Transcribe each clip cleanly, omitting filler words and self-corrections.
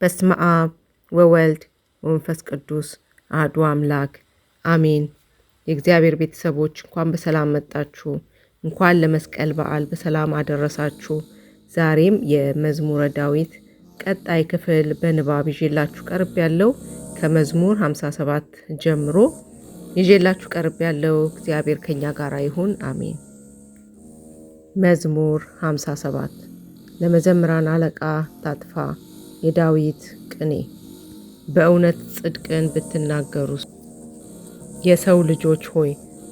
በስመ አብ ወወልድ ወመንፈስ ቅዱስ አሐዱ አምላክ አሜን። የእግዚአብሔር ቤተሰቦች እንኳን በሰላም መጣችሁ። እንኳን ለመስቀል በዓል በሰላም አደረሳችሁ። ዛሬም የመዝሙረ ዳዊት ቀጣይ ክፍል በንባብ ይዤላችሁ ቀርብ ያለው ከመዝሙር 57 ጀምሮ ይዤላችሁ ቀርብ ያለው። እግዚአብሔር ከኛ ጋር ይሁን አሜን። መዝሙር 57 ለመዘምራን አለቃ ታጥፋ የዳዊት ቅኔ። በእውነት ጽድቅን ብትናገሩ የሰው ልጆች ሆይ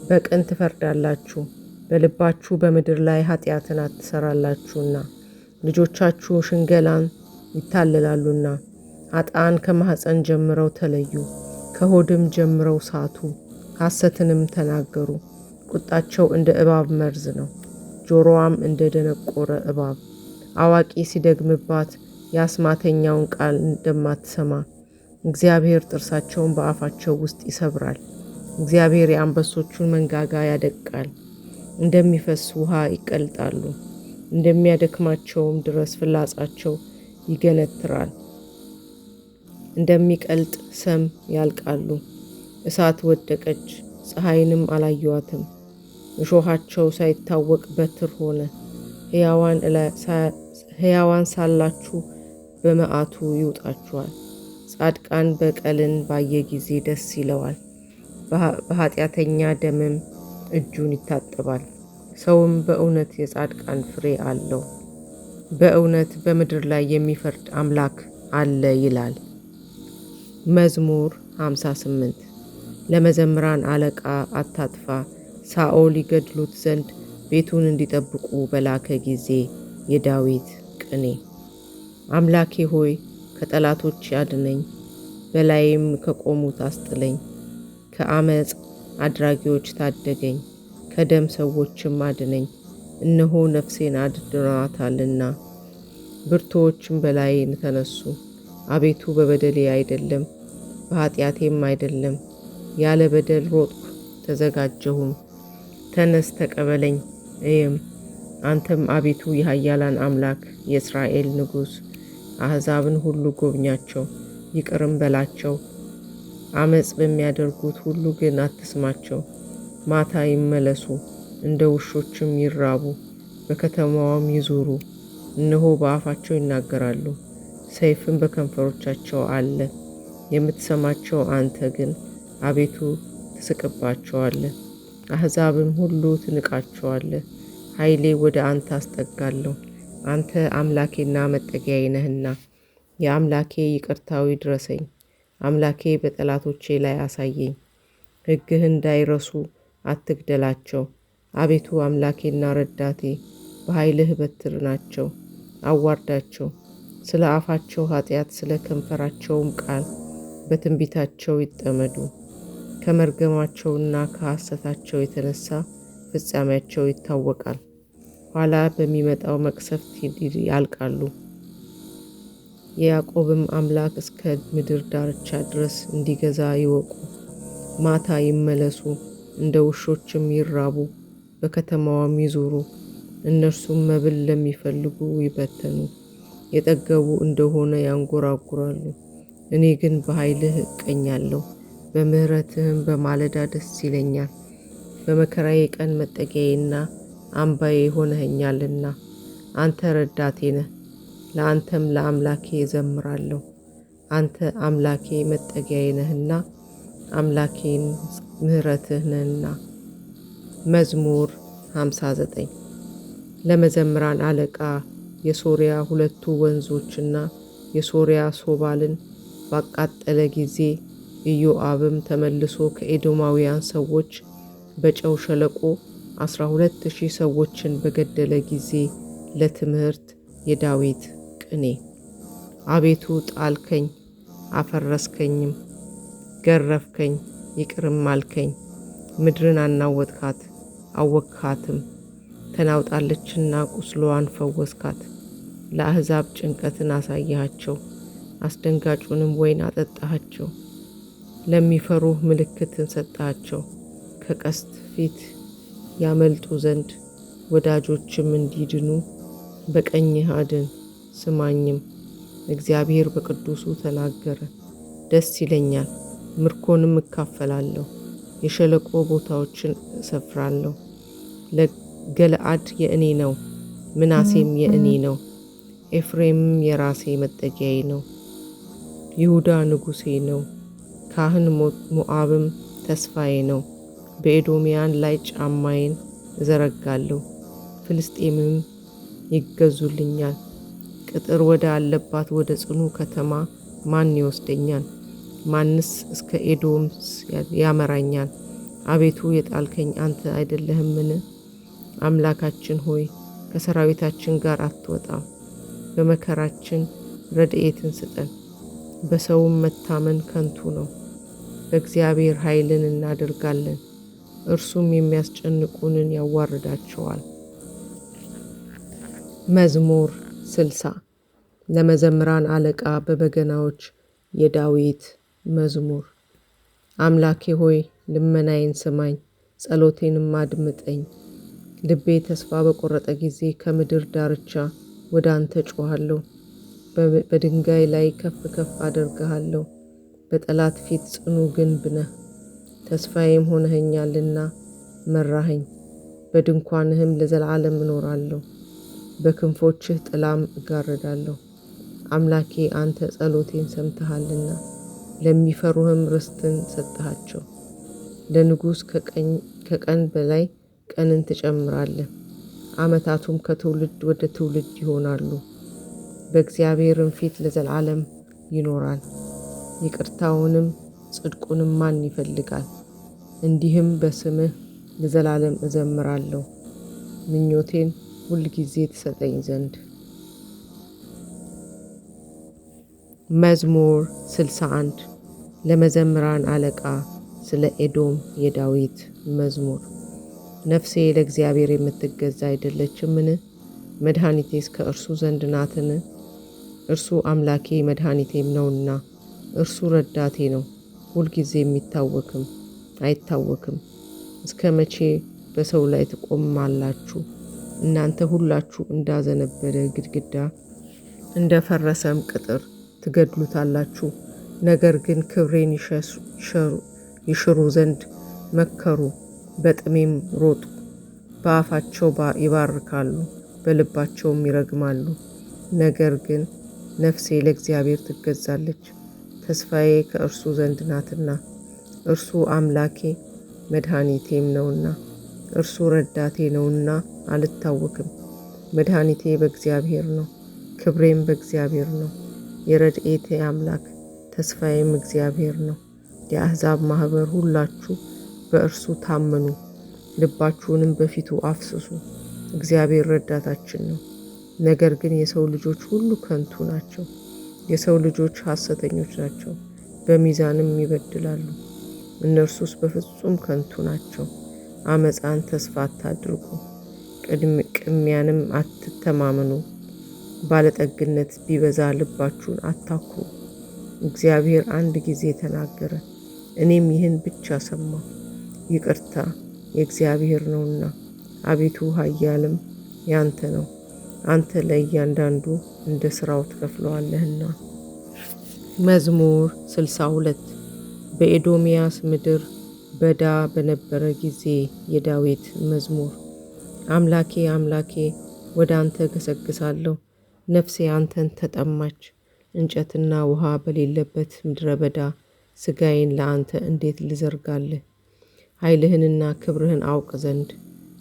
በቅን ትፈርዳላችሁ፣ በልባችሁ በምድር ላይ ኃጢአትን አትሰራላችሁና። ልጆቻችሁ ሽንገላን ይታለላሉና። ኃጥአን ከማኅፀን ጀምረው ተለዩ፣ ከሆድም ጀምረው ሳቱ፣ ሐሰትንም ተናገሩ። ቁጣቸው እንደ እባብ መርዝ ነው፣ ጆሮዋም እንደ ደነቆረ እባብ። አዋቂ ሲደግምባት የአስማተኛውን ቃል እንደማትሰማ እግዚአብሔር ጥርሳቸውን በአፋቸው ውስጥ ይሰብራል። እግዚአብሔር የአንበሶቹን መንጋጋ ያደቃል፣ እንደሚፈስ ውሃ ይቀልጣሉ። እንደሚያደክማቸውም ድረስ ፍላጻቸው ይገነትራል፣ እንደሚቀልጥ ሰም ያልቃሉ። እሳት ወደቀች፣ ፀሐይንም አላዩዋትም። እሾሃቸው ሳይታወቅ በትር ሆነ። ሕያዋን ሳላችሁ በመዓቱ ይውጣችኋል። ጻድቃን በቀልን ባየ ጊዜ ደስ ይለዋል፣ በኃጢአተኛ ደምም እጁን ይታጠባል። ሰውም በእውነት የጻድቃን ፍሬ አለው፣ በእውነት በምድር ላይ የሚፈርድ አምላክ አለ ይላል። መዝሙር 58 ለመዘምራን አለቃ አታጥፋ ሳኦል ይገድሉት ዘንድ ቤቱን እንዲጠብቁ በላከ ጊዜ የዳዊት ቅኔ። አምላኬ ሆይ ከጠላቶች አድነኝ፣ በላይም ከቆሙት አስጥለኝ። ከአመፅ አድራጊዎች ታደገኝ፣ ከደም ሰዎችም አድነኝ። እነሆ ነፍሴን አድነዋታልና ብርቱዎችም በላይ ተነሱ። አቤቱ በበደሌ አይደለም በኃጢአቴም አይደለም፣ ያለ በደል ሮጥኩ ተዘጋጀሁም። ተነስ ተቀበለኝ እይም፣ አንተም አቤቱ የኃያላን አምላክ የእስራኤል ንጉሥ። አሕዛብን ሁሉ ጎብኛቸው ይቅርም በላቸው። አመፅ በሚያደርጉት ሁሉ ግን አትስማቸው። ማታ ይመለሱ እንደ ውሾችም ይራቡ፣ በከተማዋም ይዙሩ። እነሆ በአፋቸው ይናገራሉ፣ ሰይፍም በከንፈሮቻቸው አለ። የምትሰማቸው አንተ ግን አቤቱ ትስቅባቸዋለህ፣ አሕዛብም ሁሉ ትንቃቸዋለህ። ኃይሌ ወደ አንተ አስጠጋለሁ፣ አንተ አምላኬና መጠጊያዬ ነህና። የአምላኬ ይቅርታው ይድረሰኝ፣ አምላኬ በጠላቶቼ ላይ አሳየኝ። ሕግህ እንዳይረሱ አትግደላቸው። አቤቱ አምላኬና ረዳቴ በኃይልህ በትር ናቸው። አዋርዳቸው ስለ አፋቸው ኃጢአት፣ ስለ ከንፈራቸውም ቃል በትንቢታቸው ይጠመዱ። ከመርገማቸውና ከሐሰታቸው የተነሳ ፍጻሜያቸው ይታወቃል። ኋላ በሚመጣው መቅሰፍት ያልቃሉ። የያዕቆብም አምላክ እስከ ምድር ዳርቻ ድረስ እንዲገዛ ይወቁ። ማታ ይመለሱ እንደ ውሾችም ይራቡ፣ በከተማዋም ይዙሩ። እነርሱም መብል ለሚፈልጉ ይበተኑ፣ የጠገቡ እንደሆነ ያንጎራጉራሉ። እኔ ግን በኃይልህ እቀኛለሁ፣ በምሕረትህም በማለዳ ደስ ይለኛል። በመከራዬ ቀን መጠጊያዬና አምባዬ ሆነኸኛልና። አንተ ረዳቴ ነህ፣ ለአንተም ለአምላኬ እዘምራለሁ። አንተ አምላኬ መጠጊያዬ ነህና፣ አምላኬን ምሕረትህ ነህና። መዝሙር 59 ለመዘምራን አለቃ የሶርያ ሁለቱ ወንዞችና የሶርያ ሶባልን ባቃጠለ ጊዜ ኢዮአብም ተመልሶ ከኤዶማውያን ሰዎች በጨው ሸለቆ 12,000 ሰዎችን በገደለ ጊዜ ለትምህርት የዳዊት ቅኔ። አቤቱ ጣልከኝ አፈረስከኝም፣ ገረፍከኝ ይቅርም አልከኝ። ምድርን አናወጥካት አወክካትም፣ ተናውጣለችና ቁስሏን ፈወስካት። ለአሕዛብ ጭንቀትን አሳያቸው፣ አስደንጋጩንም ወይን አጠጣሃቸው። ለሚፈሩህ ምልክትን ሰጣቸው፣ ከቀስት ፊት ያመልጡ ዘንድ ወዳጆችም እንዲድኑ በቀኝህ አድን። ስማኝም እግዚአብሔር በቅዱሱ ተናገረ። ደስ ይለኛል፣ ምርኮንም እካፈላለሁ። የሸለቆ ቦታዎችን እሰፍራለሁ። ገለዓድ የእኔ ነው፣ ምናሴም የእኔ ነው። ኤፍሬምም የራሴ መጠጊያዬ ነው። ይሁዳ ንጉሴ ነው። ካህን ሞዓብም ተስፋዬ ነው። በኤዶምያን ላይ ጫማዬን እዘረጋለሁ። ፍልስጤምም ይገዙልኛል። ቅጥር ወደ አለባት ወደ ጽኑ ከተማ ማን ይወስደኛል? ማንስ እስከ ኤዶምስ ያመራኛል? አቤቱ የጣልከኝ አንተ አይደለህምን? አምላካችን ሆይ ከሰራዊታችን ጋር አትወጣም። በመከራችን ረድኤትን ስጠን። በሰውም መታመን ከንቱ ነው። በእግዚአብሔር ኃይልን እናደርጋለን፣ እርሱም የሚያስጨንቁንን ያዋርዳቸዋል። መዝሙር 60 ለመዘምራን አለቃ በበገናዎች የዳዊት መዝሙር። አምላኬ ሆይ ልመናዬን ስማኝ፣ ጸሎቴንም አድምጠኝ። ልቤ ተስፋ በቆረጠ ጊዜ ከምድር ዳርቻ ወደ አንተ ጮኻለሁ። በድንጋይ ላይ ከፍ ከፍ አደርግሃለሁ። በጠላት ፊት ጽኑ ግንብ ነህ። ተስፋዬም ሆነኸኛልና መራኸኝ። በድንኳንህም ለዘላለም እኖራለሁ። በክንፎችህ ጥላም እጋረዳለሁ። አምላኬ አንተ ጸሎቴን ሰምተሃልና ለሚፈሩህም ርስትን ሰጠሃቸው። ለንጉሥ ከቀን በላይ ቀንን ትጨምራለህ፣ ዓመታቱም ከትውልድ ወደ ትውልድ ይሆናሉ። በእግዚአብሔርም ፊት ለዘላለም ይኖራል። ይቅርታውንም ጽድቁንም ማን ይፈልጋል? እንዲህም በስምህ ለዘላለም እዘምራለሁ፣ ምኞቴን ሁል ጊዜ ትሰጠኝ ዘንድ። መዝሙር 61 ለመዘምራን አለቃ ስለ ኤዶም የዳዊት መዝሙር። ነፍሴ ለእግዚአብሔር የምትገዛ አይደለችምን? መድኃኒቴስ ከእርሱ ዘንድ ናትን? እርሱ አምላኬ መድኃኒቴም ነውና፣ እርሱ ረዳቴ ነው፣ ሁልጊዜ አይታወክም። እስከ መቼ በሰው ላይ ትቆማላችሁ? እናንተ ሁላችሁ እንዳዘነበለ ግድግዳ እንደ ፈረሰም ቅጥር ትገድሉታላችሁ። ነገር ግን ክብሬን ይሽሩ ዘንድ መከሩ፣ በጥሜም ሮጡ። በአፋቸው ይባርካሉ፣ በልባቸውም ይረግማሉ። ነገር ግን ነፍሴ ለእግዚአብሔር ትገዛለች፣ ተስፋዬ ከእርሱ ዘንድ ናትና። እርሱ አምላኬ መድኃኒቴም ነውና፣ እርሱ ረዳቴ ነውና አልታወክም። መድኃኒቴ በእግዚአብሔር ነው፣ ክብሬም በእግዚአብሔር ነው። የረድኤቴ አምላክ ተስፋዬም እግዚአብሔር ነው። የአሕዛብ ማኅበር ሁላችሁ በእርሱ ታመኑ፣ ልባችሁንም በፊቱ አፍስሱ። እግዚአብሔር ረዳታችን ነው። ነገር ግን የሰው ልጆች ሁሉ ከንቱ ናቸው፣ የሰው ልጆች ሐሰተኞች ናቸው፣ በሚዛንም ይበድላሉ። እነርሱስ በፍጹም ከንቱ ናቸው። አመፃን ተስፋ አታድርጉ፣ ቅሚያንም አትተማመኑ። ባለጠግነት ቢበዛ ልባችሁን አታኩሩ። እግዚአብሔር አንድ ጊዜ ተናገረ፣ እኔም ይህን ብቻ ሰማሁ። ይቅርታ የእግዚአብሔር ነውና፣ አቤቱ ኃያልም ያንተ ነው። አንተ ለእያንዳንዱ እንደ ሥራው ትከፍለዋለህና። መዝሙር 62 በኤዶምያስ ምድር በዳ በነበረ ጊዜ የዳዊት መዝሙር። አምላኬ አምላኬ ወደ አንተ ገሰግሳለሁ፣ ነፍሴ አንተን ተጠማች። እንጨትና ውሃ በሌለበት ምድረ በዳ ሥጋዬን ለአንተ እንዴት ልዘርጋለህ? ኃይልህንና ክብርህን አውቅ ዘንድ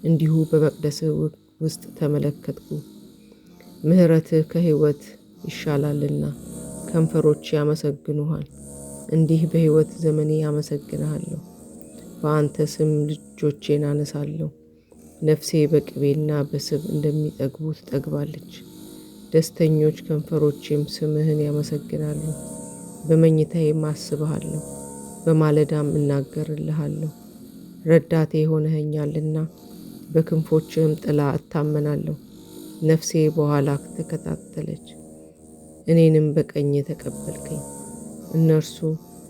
እንዲሁ በመቅደስህ ውስጥ ተመለከትኩ። ምሕረትህ ከሕይወት ይሻላልና ከንፈሮች ያመሰግኑሃል። እንዲህ በሕይወት ዘመኔ አመሰግንሃለሁ፣ በአንተ ስም ልጆቼን አነሳለሁ። ነፍሴ በቅቤና በስብ እንደሚጠግቡ ትጠግባለች። ደስተኞች ከንፈሮቼም ስምህን ያመሰግናሉ። በመኝታዬም አስብሃለሁ፣ በማለዳም እናገርልሃለሁ። ረዳቴ ሆነኸኛልና በክንፎችህም ጥላ እታመናለሁ። ነፍሴ በኋላህ ተከታተለች፣ እኔንም በቀኝ ተቀበልከኝ። እነርሱ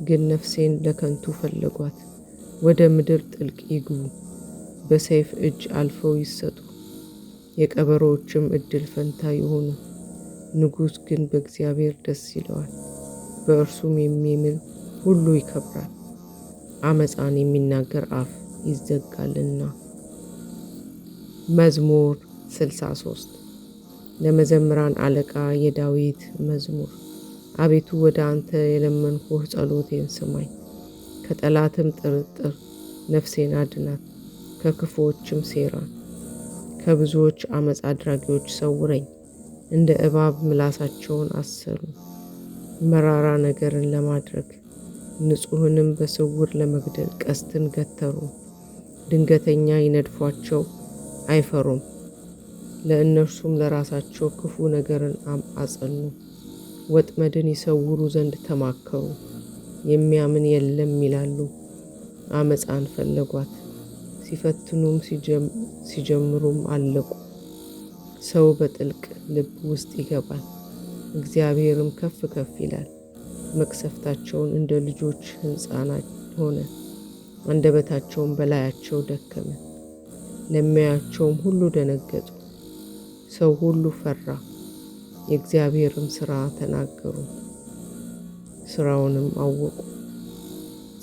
ግን ነፍሴን ለከንቱ ፈለጓት፣ ወደ ምድር ጥልቅ ይግቡ፣ በሰይፍ እጅ አልፈው ይሰጡ፣ የቀበሮዎችም እድል ፈንታ ይሆኑ። ንጉሥ ግን በእግዚአብሔር ደስ ይለዋል፣ በእርሱም የሚምል ሁሉ ይከብራል። አመፃን የሚናገር አፍ ይዘጋልና። መዝሙር 63 ለመዘምራን አለቃ የዳዊት መዝሙር። አቤቱ ወደ አንተ የለመንኩህ ጸሎቴን ስማኝ። ከጠላትም ጥርጥር ነፍሴን አድናት፣ ከክፉዎችም ሴራ፣ ከብዙዎች አመፅ አድራጊዎች ሰውረኝ። እንደ እባብ ምላሳቸውን አሰሩ፣ መራራ ነገርን ለማድረግ ንጹሕንም በስውር ለመግደል ቀስትን ገተሩ። ድንገተኛ ይነድፏቸው አይፈሩም፣ ለእነርሱም ለራሳቸው ክፉ ነገርን አጸኑ። ወጥመድን ይሰውሩ ዘንድ ተማከሩ፣ የሚያምን የለም ይላሉ። አመፃን ፈለጓት፣ ሲፈትኑም ሲጀምሩም አለቁ። ሰው በጥልቅ ልብ ውስጥ ይገባል፣ እግዚአብሔርም ከፍ ከፍ ይላል። መቅሰፍታቸውን እንደ ልጆች ሕፃናት ሆነ፣ አንደበታቸውን በላያቸው ደከመ። ለሚያያቸውም ሁሉ ደነገጡ፣ ሰው ሁሉ ፈራ። የእግዚአብሔርም ሥራ ተናገሩ፣ ሥራውንም አወቁ።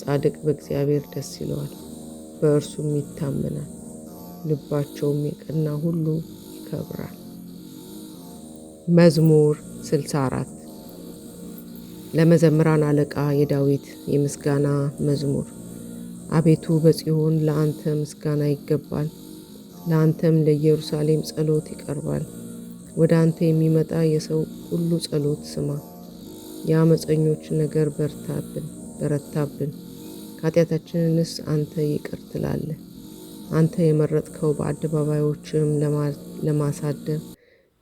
ጻድቅ በእግዚአብሔር ደስ ይለዋል፣ በእርሱም ይታመናል። ልባቸውም የቀና ሁሉ ይከብራል። መዝሙር 64 ለመዘምራን አለቃ የዳዊት የምስጋና መዝሙር። አቤቱ በጽዮን ለአንተ ምስጋና ይገባል፣ ለአንተም ለኢየሩሳሌም ጸሎት ይቀርባል። ወደ አንተ የሚመጣ የሰው ሁሉ ጸሎት ስማ። የአመፀኞች ነገር በረታብን፣ ኃጢአታችንንስ አንተ ይቅር ትላለህ። አንተ የመረጥከው በአደባባዮችም ለማሳደር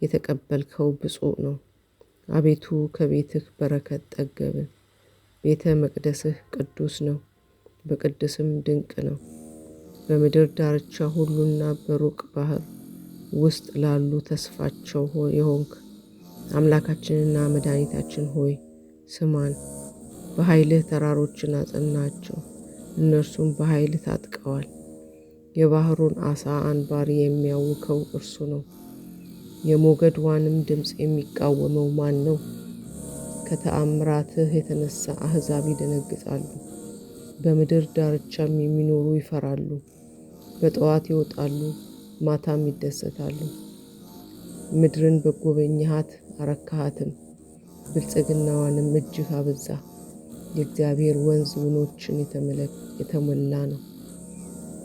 የተቀበልከው ብፁዕ ነው። አቤቱ ከቤትህ በረከት ጠገብን። ቤተ መቅደስህ ቅዱስ ነው፣ በቅድስም ድንቅ ነው። በምድር ዳርቻ ሁሉና በሩቅ ባህር ውስጥ ላሉ ተስፋቸው የሆንክ አምላካችንና መድኃኒታችን ሆይ ስማን። በኃይልህ ተራሮችን አጸናቸው፣ እነርሱም በኃይል ታጥቀዋል። የባህሩን ዓሣ አንባሪ የሚያውከው እርሱ ነው። የሞገድዋንም ድምፅ የሚቃወመው ማን ነው? ከተአምራትህ የተነሳ አሕዛብ ይደነግጣሉ፣ በምድር ዳርቻም የሚኖሩ ይፈራሉ። በጠዋት ይወጣሉ፣ ማታም ይደሰታሉ። ምድርን በጎበኘሃት አረካሃትም፣ ብልጽግናዋንም እጅግ አበዛ። የእግዚአብሔር ወንዝ ውኖችን የተሞላ ነው።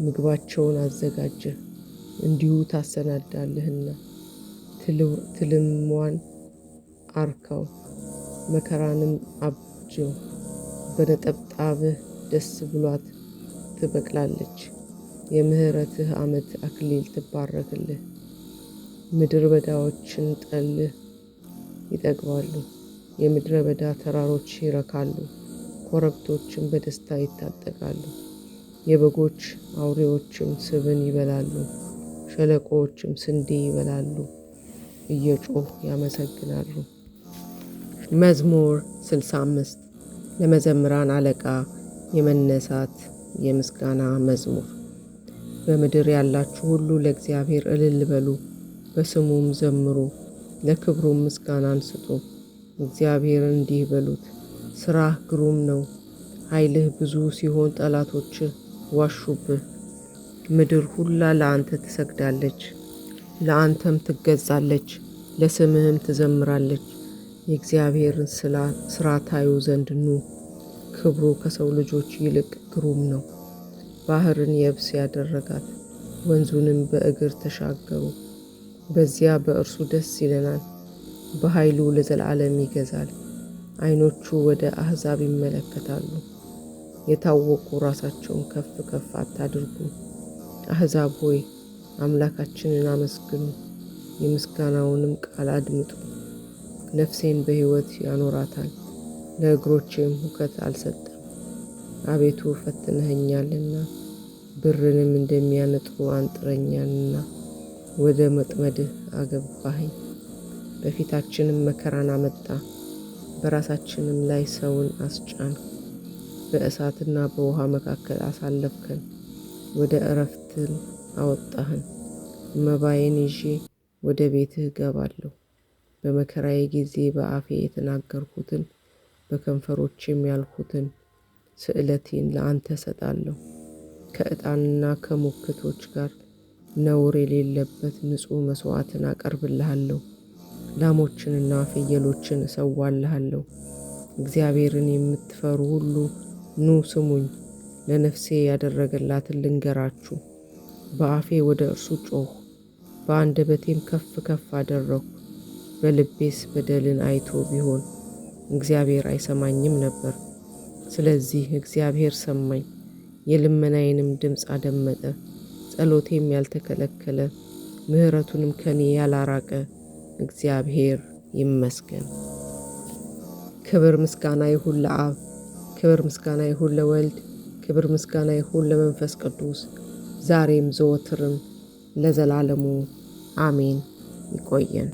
ምግባቸውን አዘጋጀህ፣ እንዲሁ ታሰናዳለህና። ትልምዋን አርካው፣ መከራንም አብጀው። በነጠብጣብህ ደስ ብሏት ትበቅላለች። የምሕረትህ ዓመት አክሊል ትባረክልህ። ምድረ በዳዎችን ጠልህ ይጠግባሉ፣ የምድረ በዳ ተራሮች ይረካሉ። ኮረብቶችም በደስታ ይታጠቃሉ። የበጎች አውሬዎችም ስብን ይበላሉ፣ ሸለቆዎችም ስንዴ ይበላሉ፣ እየጮሁ ያመሰግናሉ። መዝሙር 65 ለመዘምራን አለቃ የመነሳት የምስጋና መዝሙር። በምድር ያላችሁ ሁሉ ለእግዚአብሔር እልል በሉ፣ በስሙም ዘምሩ፣ ለክብሩም ምስጋናን ስጡ። እግዚአብሔርን እንዲህ በሉት፣ ሥራህ ግሩም ነው። ኃይልህ ብዙ ሲሆን ጠላቶችህ ዋሹብህ። ምድር ሁላ ለአንተ ትሰግዳለች፣ ለአንተም ትገዛለች፣ ለስምህም ትዘምራለች። የእግዚአብሔርን ሥራ ታዩ ዘንድ ኑ። ክብሩ ከሰው ልጆች ይልቅ ግሩም ነው። ባህርን የብስ ያደረጋት፣ ወንዙንም በእግር ተሻገሩ። በዚያ በእርሱ ደስ ይለናል፣ በኃይሉ ለዘላለም ይገዛል። ዓይኖቹ ወደ አሕዛብ ይመለከታሉ። የታወቁ ራሳቸውን ከፍ ከፍ አታድርጉ። አሕዛብ ሆይ አምላካችንን አመስግኑ፣ የምስጋናውንም ቃል አድምጡ። ነፍሴን በሕይወት ያኖራታል፣ ለእግሮቼም ሁከት አልሰጠም። አቤቱ ፈትነኸኛልና፣ ብርንም እንደሚያነጥሩ አንጥረኛልና ወደ መጥመድህ አገባኸኝ። በፊታችንም መከራን አመጣ፣ በራሳችንም ላይ ሰውን አስጫን። በእሳትና በውሃ መካከል አሳለፍከን፣ ወደ ዕረፍትን አወጣህን። መባዬን ይዤ ወደ ቤትህ እገባለሁ፣ በመከራዬ ጊዜ በአፌ የተናገርኩትን በከንፈሮቼም ያልኩትን ስእለቴን ለአንተ እሰጣለሁ። ከዕጣንና ከሙክቶች ጋር ነውር የሌለበት ንጹሕ መሥዋዕትን አቀርብልሃለሁ። ላሞችንና ፍየሎችን እሰዋልሃለሁ። እግዚአብሔርን የምትፈሩ ሁሉ ኑ ስሙኝ፣ ለነፍሴ ያደረገላትን ልንገራችሁ። በአፌ ወደ እርሱ ጮኽሁ፣ በአንደበቴም ከፍ ከፍ አደረግሁ። በልቤስ በደልን አይቶ ቢሆን እግዚአብሔር አይሰማኝም ነበር። ስለዚህ እግዚአብሔር ሰማኝ፣ የልመናዬንም ድምፅ አደመጠ። ጸሎቴም ያልተከለከለ ምሕረቱንም ከኔ ያላራቀ እግዚአብሔር ይመስገን። ክብር ምስጋና ይሁን ለአብ፣ ክብር ምስጋና ይሁን ለወልድ፣ ክብር ምስጋና ይሁን ለመንፈስ ቅዱስ ዛሬም ዘወትርም ለዘላለሙ አሜን። ይቆየን።